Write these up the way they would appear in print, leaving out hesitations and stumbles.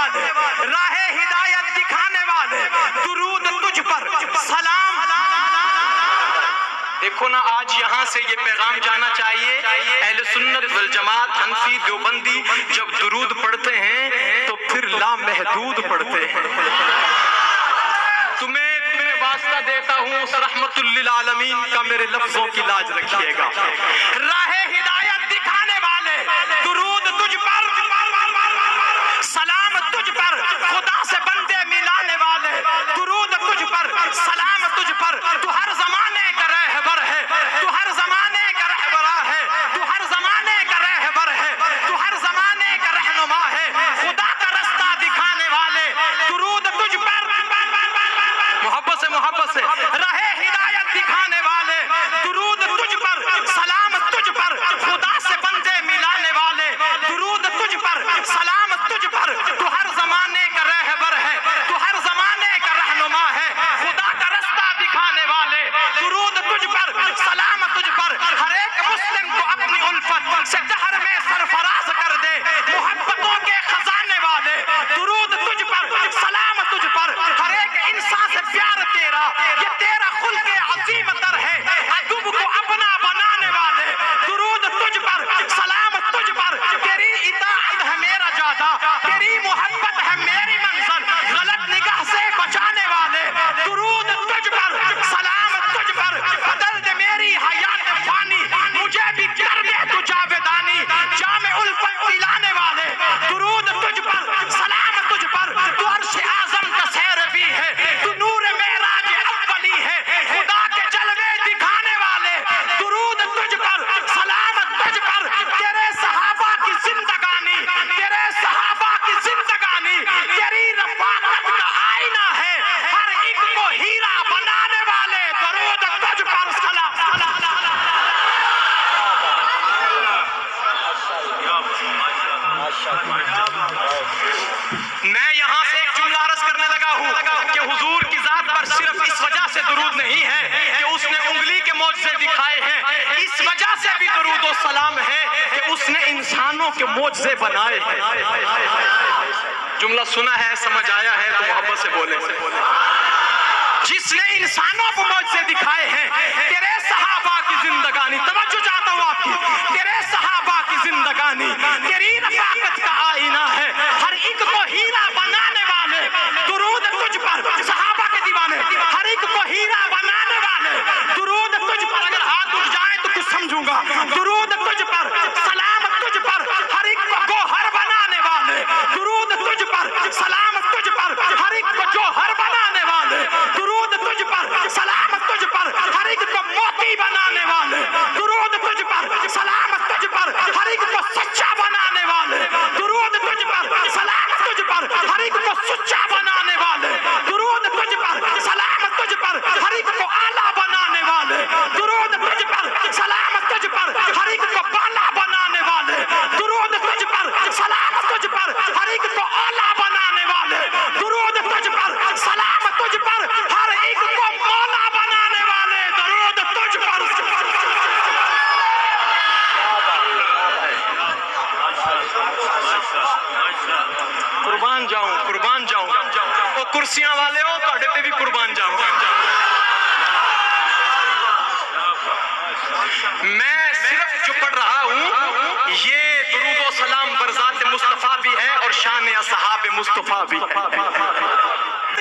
والے، راہ ہدایت دکھانے والے، درود تجھ پر سلام۔ دیکھو نا، آج یہاں سے یہ پیغام جانا چاہیے، اہل سنت والجماعت حنفی دیوبندی جب درود پڑھتے ہیں تو پھر لامحدود پڑھتے ہیں۔ تمہیں واسطہ دیتا ہوں اس رحمت للعالمین کا، میرے لفظوں کی لاج رکھیے گا۔ راہ ہدایت دکھانے والے، درود تجھ پر سلام، تجھ پر خدا سے بندے ملانے والے، درود تجھ پر سلام، تجھ پر تو ہر زمانے کا رہبر ہے، تو ہر زمانے کا رہبرا ہے، تو ہر زمانے کا رہبر ہے، تو ہر زمانے کا رہنما ہے، خدا کا رستہ دکھانے والے، درود تجھ پر محبت سے راہ ہدایت دکھانے والے، درود تجھ پر سلام، تجھ پر خدا سے بندے ملانے والے، درود تجھ پر سلام، تجھ پر تو ہر زمانے کا رہبر ہے، تو ہر زمانے کا رہنما ہے، خدا کا رستہ دکھانے والے، درود تجھ پر سلام، تجھ پر ہر ایک مسلم کو اپنی الفت سے دہر میں سرفراز کر دے، محبتوں کے خزانے والے، درود تجھ پر سلام، تجھ پر ہر ایک انسان سے پیار تیرا، یہ تیرا خلق عظیم تر ہے، عدو کو اپنا بنانے والے، درود تجھ پر سلام، تجھ پر تیری اطاعت ہے میرا جادہ، تیری محبت ہے میری منزل، غلط نگاہ سے بچانے والے، درود تجھ پر سلام، تجھ پر بدل دے میری حیات فانی، مجھے بھی کر دے تو جاویدانی، جام الفت پلانے والے، درود تجھ پر سلام، تجھ پر تو عرش اعظم کا سیر بھی ہے، تو نور معراج اولی ہے، خدا کے جلوے دکھانے والے، درود تجھ پر سلام، تجھ پر تیرے صحابہ کی زندگانی، تیرے صحابہ کی زندگانی تیری رفاقت کا آئینہ ہے، ہر ایک کو ہیرا بنانے والے، درود تجھ پر سلام۔ میں یہاں سے ایک جملہ عرض کرنے لگا ہوں کہ حضور کی ذات پر صرف اس وجہ سے درود نہیں ہے کہ اس نے انگلی کے معجزے دکھائے ہیں، اس وجہ سے بھی درود و سلام ہے کہ اس نے انسانوں کے معجزے بنائے ہیں۔ جملہ سنا ہے، سمجھ آیا ہے تو محبت سے بولیں۔ جس نے انسانوں کو معجزے دکھائے ہیں، تیرے صحابہ کی زندگانی، توجہ چاہتا ہوں آپ کی، تیرے صحابہ کی زندگانی تیری رفاقت کا آئینہ ہے، ہر ایک کو ہیرا بنانے والے، درود تجھ پر صحابہ کے دیوانے، ہر ایک کو ہیرا بنانے والے، درود تجھ پر، اگر ہاتھ اٹھ جائیں تو کچھ سمجھوں گا، درود تجھ پر سلام، تجھ پر ہر ایک کو گوہر بنانے والے، درود تجھ پر سلام، تجھ پر ہر ایک کو جوہر بنانے والے، درود تجھ پر سلام، تجھ پر ہر ایک کو موتی بنانے والے، درود تجھ پر سلام، تجھ پر ہر ایک کو سچا بنانے والے، درود تجھ پر سلام، تجھ پر ہر ایک کو سچا بنانے والے، درود تجھ پر سلام، تجھ پر ہر ایک کو اعلیٰ بنانے والے، درود تجھ پر سلام، تجھ پر ہر ایک کو بالا بنانے والے، درود تجھ پر سلام، تجھ پر ہر ایک کو اعلیٰ بنانے والے، درود تجھ پر سلام، تجھ پر ہر ایک کو مولا بنانے والے، درود تجھ پر۔ قربان جاؤں، قربان جاؤں، وہ کرسیاں والے ہو تو تے بھی قربان جاؤں۔ میں صرف جو پڑھ رہا ہوں یہ درود و سلام برذات مصطفیٰ بھی ہے اور شان اصحاب مصطفیٰ بھی ہے۔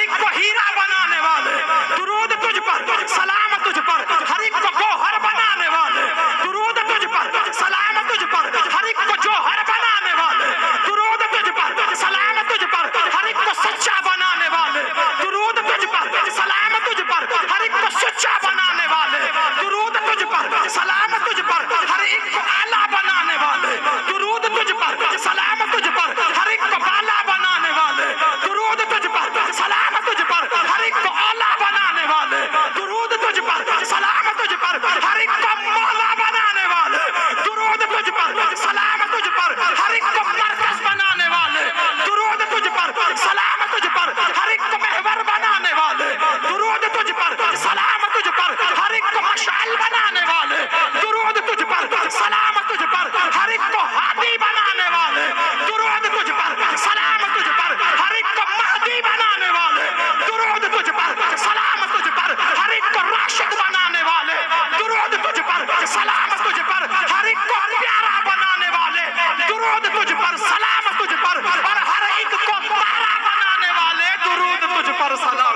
ایک کو ہیرا بنانے والے، درود تجھ پر سلام، تجھ پر ہر ایک کو گوہر بنانے والے، درود تجھ پر سلام، تجھ پر ہر ایک کو جوہر بنانے والے، درود تجھ پر سلام، تجھ پر ہر ایک کو سچا بنانے والے، درود تجھ پر سلام، تجھ پر ہر ایک کو سچا بنانے والے، درود تجھ پر سلام، تجھ پر ہر ایک کو اعلیٰ بنانے والے، درود تجھ پر سلام، تجھ پر ہر ایک کو بالا بنانے والے، درود تجھ پر سلام، تجھ پر ہر ایک کو اعلیٰ بنانے والے، پر سلام